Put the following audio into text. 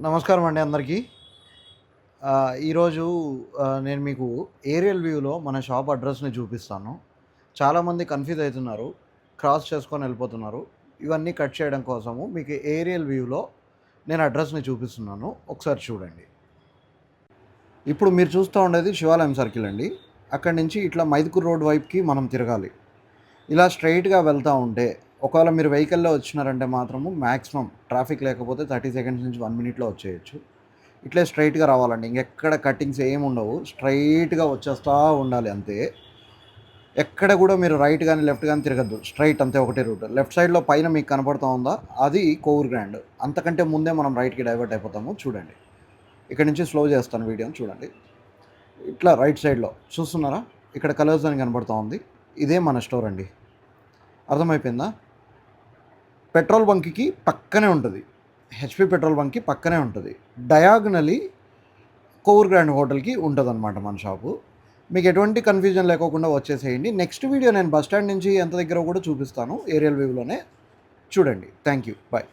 నమస్కారం అండి అందరికీ. ఈరోజు నేను మీకు ఏరియల్ వ్యూలో మన షాప్ అడ్రస్‌ని చూపిస్తాను. చాలామంది కన్‌ఫ్యూజ్ అయితున్నారు. క్రాస్ చేసుకొని వెళ్ళిపోతున్నారు. ఇవన్నీ కట్ చేయడం కోసము మీకు ఏరియల్ వ్యూలో నేను అడ్రస్‌ని చూపిస్తున్నాను. ఒకసారి చూడండి. ఇప్పుడు మీరు చూస్తూ ఉండేది శివాలయం సర్కిల్ అండి. అక్కడి నుంచి ఇట్లా మైదుకూరు రోడ్ వైపుకి మనం తిరగాలి. ఇలా స్ట్రెయిట్‌గా వెళ్తా ఉంటే ఒకవేళ మీరు వెహికల్‌లో వచ్చినారంటే మాత్రము మ్యాక్సిమం ట్రాఫిక్ లేకపోతే 30 సెకండ్స్ నుంచి 1 మినిట్‌లో వచ్చేయొచ్చు. ఇట్లే స్ట్రెయిట్‌గా రావాలండి. ఇంకెక్కడ కటింగ్స్ ఏమి ఉండవు. స్ట్రెయిట్‌గా వచ్చేస్తా ఉండాలి అంతే. ఎక్కడ కూడా మీరు రైట్ గాని, లెఫ్ట్ గాని తిరగద్దు. స్ట్రెయిట్ అంతే ఒకటే రూట్. లెఫ్ట్ సైడ్‌లో పైన మీకు కనపడతా ఉందా? అది కోవూర్ గ్రాండ్. అంతకంటే ముందే మనం రైట్‌కి డైవర్ట్ అయిపోతాము. చూడండి. ఇక్కడ నుంచి స్లో చేస్తాను వీడియోని చూడండి. ఇట్లా రైట్ సైడ్‌లో చూస్తున్నారా? ఇక్కడ కలర్స్ అని కనపడతా ఉంది. ఇదే మన స్టోర్ అండి. అర్థమైపోయిందా? పెట్రోల్ బంక్‌కి పక్కనే ఉంటది. హెచ్‌పీ పెట్రోల్ బంక్‌కి పక్కనే ఉంటది. డయాగనలీ కోవూర్ గ్రాండ్ హోటల్‌కి ఉంటదనమాట మన షాపు. మీకు ఎటువంటి కన్‌ఫ్యూజన్ లేకోకుండా వచ్చేసేయండి. నెక్స్ట్ వీడియో నేను బస్ స్టాండ్ నుంచి ఎంత దగ్గరో కూడా చూపిస్తాను. ఏరియల్ వ్యూలోనే చూడండి. Thank you. బాయ్.